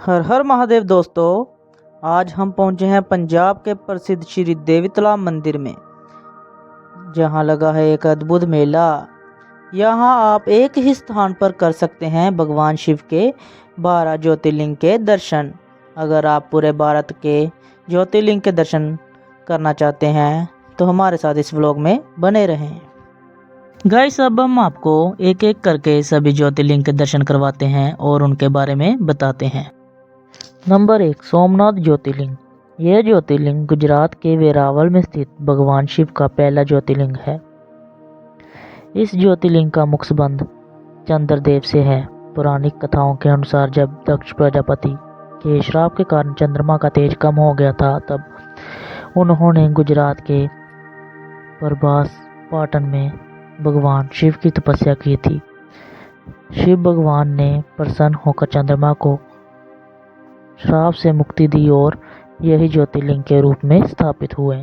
हर हर महादेव दोस्तों, आज हम पहुंचे हैं पंजाब के प्रसिद्ध श्री देवी तालाब मंदिर में, जहां लगा है एक अद्भुत मेला। यहां आप एक ही स्थान पर कर सकते हैं भगवान शिव के 12 ज्योतिर्लिंग के दर्शन। अगर आप पूरे भारत के ज्योतिर्लिंग के दर्शन करना चाहते हैं तो हमारे साथ इस व्लॉग में बने रहें। गाइस, अब हम आपको एक एक करके सभी ज्योतिर्लिंग के दर्शन करवाते हैं और उनके बारे में बताते हैं। नंबर 1, सोमनाथ ज्योतिर्लिंग। यह ज्योतिर्लिंग गुजरात के वेरावल में स्थित भगवान शिव का पहला ज्योतिर्लिंग है। इस ज्योतिर्लिंग का मुख्य संबंध चंद्रदेव से है। पौराणिक कथाओं के अनुसार जब दक्ष प्रजापति के श्राप के कारण चंद्रमा का तेज कम हो गया था, तब उन्होंने गुजरात के प्रभास पाटन में भगवान शिव की तपस्या की थी। शिव भगवान ने प्रसन्न होकर चंद्रमा को श्राप से मुक्ति दी और यही ज्योतिर्लिंग के रूप में स्थापित हुए।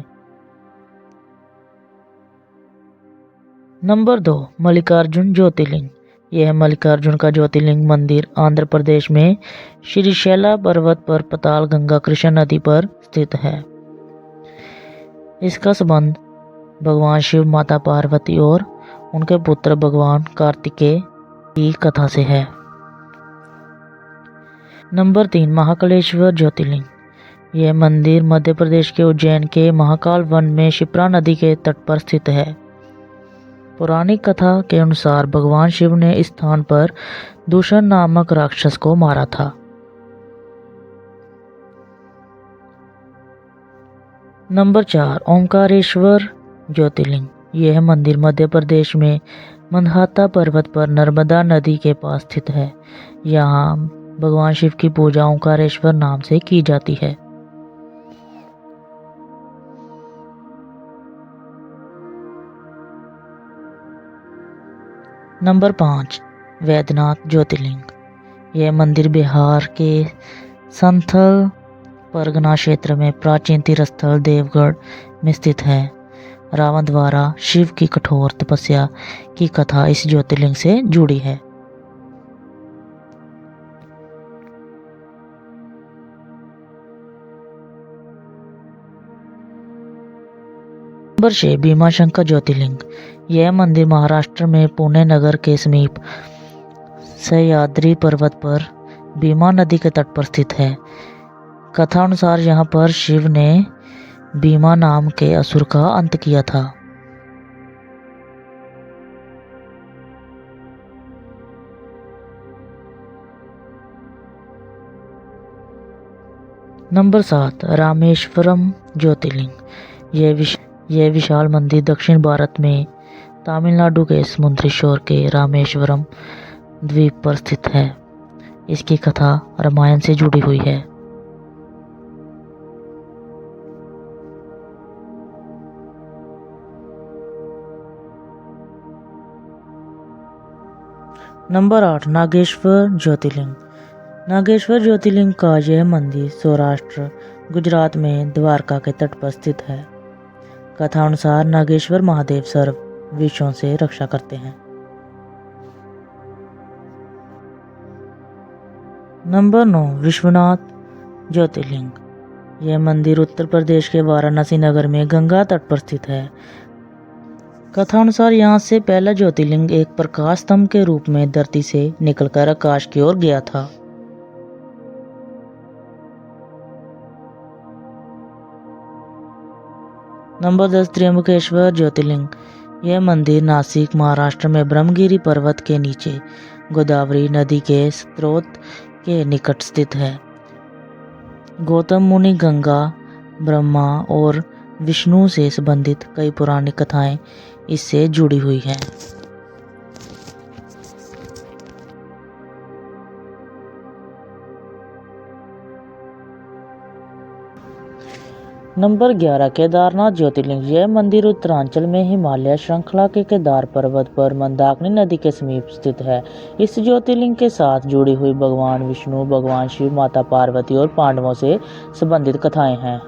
नंबर 2, मल्लिकार्जुन ज्योतिर्लिंग। यह मल्लिकार्जुन का ज्योतिर्लिंग मंदिर आंध्र प्रदेश में श्रीशैला पर्वत पर पाताल गंगा कृष्ण नदी पर स्थित है। इसका संबंध भगवान शिव, माता पार्वती और उनके पुत्र भगवान कार्तिकेय की कथा से है। नंबर 3, महाकालेश्वर ज्योतिर्लिंग। यह मंदिर मध्य प्रदेश के उज्जैन के महाकाल वन में शिप्रा नदी के तट पर स्थित है। पौराणिक कथा के अनुसार भगवान शिव ने इस स्थान पर दूषण नामक राक्षस को मारा था। नंबर 4, ओंकारेश्वर ज्योतिर्लिंग। यह मंदिर मध्य प्रदेश में मंदाता पर्वत पर नर्मदा नदी के पास स्थित है। यहाँ भगवान शिव की पूजा ओंकारेश्वर नाम से की जाती है। नंबर 5, वैद्यनाथ ज्योतिर्लिंग। यह मंदिर बिहार के संथल परगना क्षेत्र में प्राचीन तीर्थस्थल देवगढ़ में स्थित है। रावण द्वारा शिव की कठोर तपस्या की कथा इस ज्योतिर्लिंग से जुड़ी है। नंबर 6, भीमाशंकर ज्योतिर्लिंग। यह मंदिर महाराष्ट्र में पुणे नगर के समीप सह्याद्री पर्वत पर भीमा नदी के तट पर स्थित है। कथा अनुसार यहाँ पर शिव ने भीमा नाम के असुर का अंत किया था। नंबर 7, रामेश्वरम ज्योतिर्लिंग। यह विशाल मंदिर दक्षिण भारत में तमिलनाडु के समुद्री शोर के रामेश्वरम द्वीप पर स्थित है। इसकी कथा रामायण से जुड़ी हुई है। नंबर 8, नागेश्वर ज्योतिर्लिंग। नागेश्वर ज्योतिर्लिंग का यह मंदिर सौराष्ट्र गुजरात में द्वारका के तट पर स्थित है। कथा अनुसार नागेश्वर महादेव सर्व विषयों से रक्षा करते हैं। नंबर 9, विश्वनाथ ज्योतिर्लिंग। यह मंदिर उत्तर प्रदेश के वाराणसी नगर में गंगा तट पर स्थित है। कथा अनुसार यहाँ से पहला ज्योतिर्लिंग एक प्रकाश स्तंभ के रूप में धरती से निकलकर आकाश की ओर गया था। नंबर 10, त्र्यंबकेश्वर ज्योतिर्लिंग। यह मंदिर नासिक महाराष्ट्र में ब्रह्मगिरी पर्वत के नीचे गोदावरी नदी के स्रोत के निकट स्थित है। गौतम मुनि, गंगा, ब्रह्मा और विष्णु से संबंधित कई पौराणिक कथाएं इससे जुड़ी हुई हैं। नंबर 11, केदारनाथ ज्योतिर्लिंग। यह मंदिर उत्तरांचल में हिमालय श्रृंखला के केदार पर्वत पर मंदाकिनी नदी के समीप स्थित है। इस ज्योतिर्लिंग के साथ जुड़ी हुई भगवान विष्णु, भगवान शिव, माता पार्वती और पांडवों से संबंधित कथाएं हैं।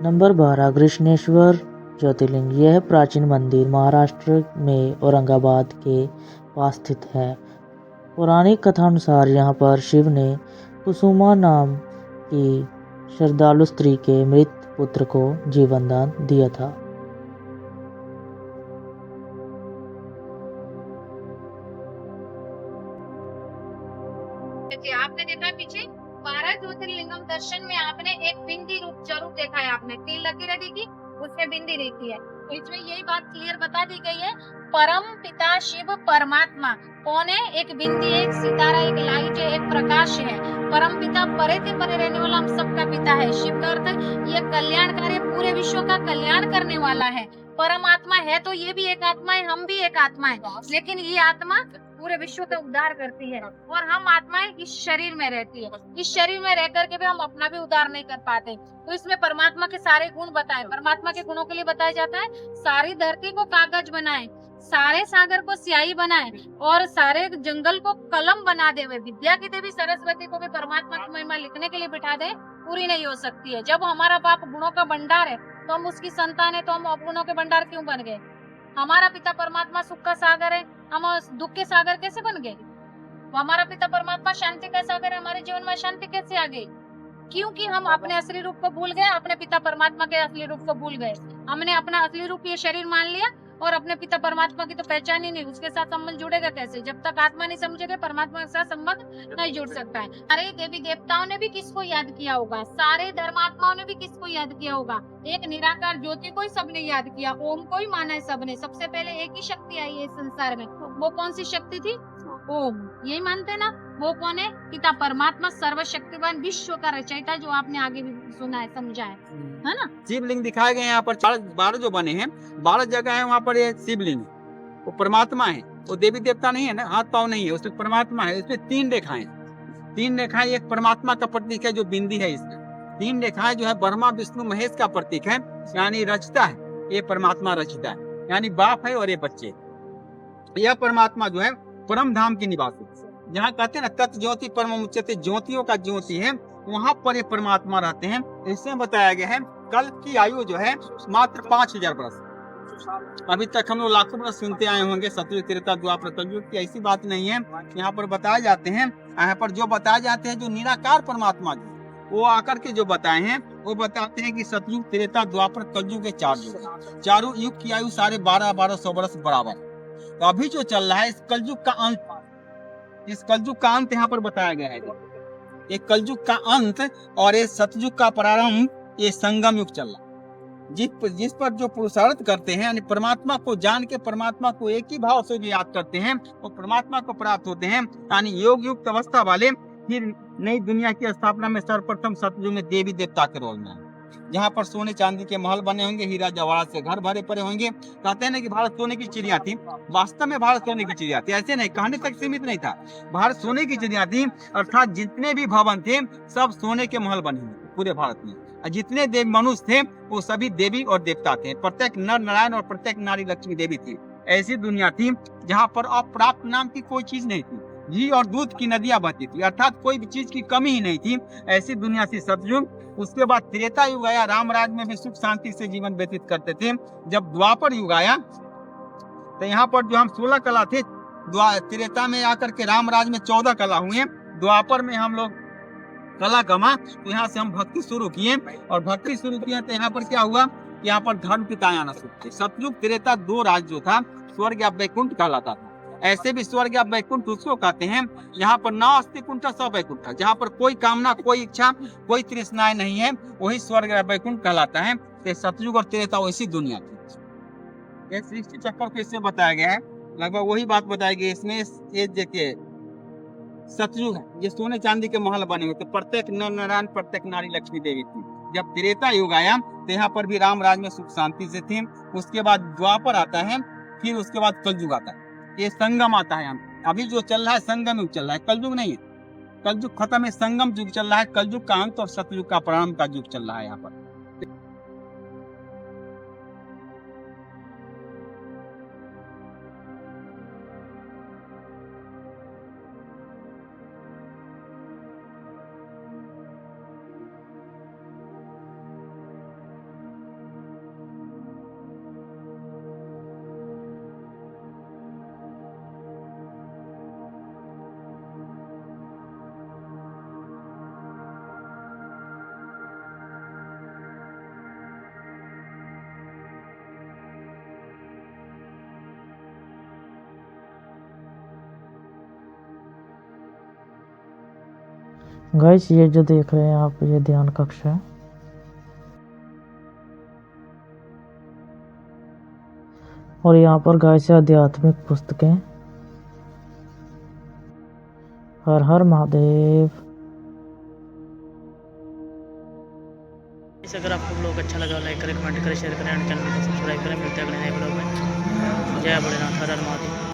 नंबर 12, कृष्णेश्वर ज्योतिर्लिंग। यह प्राचीन मंदिर महाराष्ट्र में औरंगाबाद के पास स्थित है। पौराणिक कथानुसार यहाँ पर शिव ने कुसुमा नाम की श्रद्धालु स्त्री के मृत पुत्र को जीवन दान दिया था। आपने देखा पीछे 12 ज्योतिर्लिंगम दर्शन में आपने एक बिंदी रूप जरूर देखा है। आपने तीन लकीरें देखी, उसमें बिंदी देखी है। तो इसमें यही बात क्लियर बता दी गई है, परम पिता शिव परमात्मा कौन है? एक बिंदी, एक सितारा, एक लाइट है, एक प्रकाश है। परम पिता परे से परे रहने वाला हम सबका पिता है। शिव का अर्थ ये कल्याणकारी, पूरे विश्व का कल्याण करने वाला है। परमात्मा है तो ये भी एक आत्मा है, हम भी एक आत्मा है, लेकिन ये आत्मा पूरे विश्व का उद्धार करती है और हम आत्माएं इस शरीर में रहती है। इस शरीर में रह करके भी हम अपना भी उद्धार नहीं कर पाते। तो इसमें परमात्मा के सारे गुण बताए। परमात्मा के गुणों के लिए बताया जाता है, सारी धरती को कागज बनाए, सारे सागर को स्याही बनाए और सारे जंगल को कलम बना दे। विद्या की देवी सरस्वती को भी परमात्मा की महिमा लिखने के लिए बिठा दे, पूरी नहीं हो सकती है। जब हमारा बाप गुणों का भंडार है तो हम उसकी संतान है, तो हम अवगुणों के भंडार क्यों बन गए? हमारा पिता परमात्मा सुख का सागर है, हम दुख के सागर कैसे बन गए? हमारा पिता परमात्मा शांति का सागर है, हमारे जीवन में शांति कैसे आ गई? क्योंकि हम अपने असली रूप को भूल गए, अपने पिता परमात्मा के असली रूप को भूल गए। हमने अपना असली रूप ये शरीर मान लिया और अपने पिता परमात्मा की तो पहचान ही नहीं। उसके साथ संबंध जुड़ेगा कैसे? जब तक आत्मा नहीं समझेगा, परमात्मा के साथ संबंध नहीं जुड़ सकता है। सारे देवी देवताओं ने भी किसको याद किया होगा? सारे धर्मात्माओं ने भी किसको याद किया होगा? एक निराकार ज्योति को ही सबने याद किया, ओम को ही माना है सबने। सबसे पहले एक ही शक्ति आई है इस संसार में, वो कौन सी शक्ति थी? ओम। यही मानते ना? वो कौन है? पिता परमात्मा, सर्वशक्तिवान, विश्व का रचयिता, जो आपने आगे भी सुना है, समझा है ना? शिवलिंग दिखाए गए यहाँ पर 12 जो बने हैं, 12 जगह है वहाँ पर ये शिवलिंग, वो परमात्मा है, वो देवी देवता नहीं है ना, हाथ पाँव नहीं है, उसमें परमात्मा है। उसमें 3 रेखाएं, 3 रेखाएं एक परमात्मा का प्रतीक है जो बिंदी है। इसमें 3 रेखाएं जो है ब्रह्मा विष्णु महेश का प्रतीक है, यानी रचता है, ये परमात्मा रचता है, यानी बाप है और ये बच्चे। यह परमात्मा जो है परम धाम की निवासी, जहाँ कहते हैं ना तत् ज्योति परम उच्चते, ज्योतियों का ज्योति है, वहां पर ये परमात्मा रहते हैं। इसमें बताया गया है कल की आयु जो है मात्र 5000 वर्ष। अभी तक हम लोग लाखों वर्ष सुनते आए होंगे सतयुग त्रेता द्वापर कलयुग की, ऐसी बात नहीं है। यहाँ पर बताए जाते हैं, यहाँ पर जो बताए जाते हैं जो निराकार परमात्मा जो वो आकर के जो बताए हैं, वो बताते हैं कि सतयुग त्रेता द्वापर कलयुग के 4 युग, चारों युग की आयु सारे 1200 वर्ष बराबर। तो अभी जो चल रहा है इस कलयुग का अंत, इस कलयुग का अंत यहाँ पर बताया गया है। ये कलयुग का अंत और ये सतयुग का प्रारंभ, ये संगम युग चल रहा है। जिस पर जो पुरुषार्थ करते हैं, यानी परमात्मा को जान के परमात्मा को एक ही भाव से जो याद करते हैं, वो परमात्मा को प्राप्त होते हैं। यानी योग युक्त अवस्था वाले फिर नई दुनिया की स्थापना में सर्वप्रथम सतयुग में देवी देवता के रोल में, जहाँ पर सोने चांदी के महल बने होंगे, हीरा जवाहरात से घर भरे पड़े होंगे। कहते हैं ना कि भारत सोने की चिड़िया थी, वास्तव में भारत सोने की चिड़िया थी, ऐसे नहीं, कहने तक सीमित नहीं था। भारत सोने की चिड़िया थी, अर्थात जितने भी भवन थे सब सोने के महल बने हुए पूरे भारत में। जितने देव मनुष्य थे वो सभी देवी और देवता थे, प्रत्येक नर नारायण और प्रत्येक नारी लक्ष्मी देवी थी। ऐसी दुनिया थी जहाँ पर अप्राप्त नाम की कोई चीज नहीं थी, घी और दूध की नदियां बहती थी, अर्थात कोई भी चीज की कमी ही नहीं थी। ऐसी दुनिया थी सतयुग। उसके बाद त्रेता युग आया, राम राज में भी सुख शांति से जीवन व्यतीत करते थे। जब द्वापर युग आया तो यहाँ पर जो हम 16 कला थे, त्रेता में आकर के राम राज में 14 कला हुए, द्वापर में हम लोग कला कमा, तो यहाँ से हम भक्ति शुरू किए, और भक्ति शुरू किए तो यहाँ पर क्या हुआ, यहाँ पर धर्म पिताएं आना शुरू किए। सतयुग त्रेता 2 राज जो था, स्वर्ग या वैकुंठ कहलाता था। ऐसे भी स्वर्ग या वैकुंठ उसको कहते हैं यहाँ पर ना अस्ति कुंठ सब वैकुंठ, जहाँ पर कोई कामना, कोई इच्छा, कोई तृष्णाएं नहीं है, वही स्वर्ग या वैकुंठ कहलाता है। तो सतयुग और त्रेता वैसी दुनिया थी। ये सृष्टि चक्र को इसमें बताया गया है, लगभग वही बात बताई गई इसमें। ये देखिए सतयुग है, ये सोने चांदी के महल बने हुए थे, प्रत्येक नर नारायण प्रत्येक नारी लक्ष्मी देवी थी। जब त्रेता युग आया तो यहाँ पर भी राम राज में सुख शांति से थे। उसके बाद द्वापर आता है, फिर उसके बाद कलयुग आता है, ये संगम आता है। अभी जो चल रहा है संगम युग चल रहा है, कलयुग नहीं है। कलयुग खत्म है, संगम युग चल रहा है, कलयुग का अंत और सतयुग का प्रारंभ का युग चल रहा है यहाँ पर। गाइस ये जो देख रहे हैं आप, ये ध्यान कक्ष है। और यहाँ पर गाइस आध्यात्मिक पुस्तकें। हर हर महादेव। अगर आपको ब्लॉग अच्छा लगा लाइक करें, कमेंट करें, शेयर करें, चैनल को सब्सक्राइब करें। मिलते हैं अगले नए ब्लॉग में। जय भोलेनाथ, हर हर महादेव।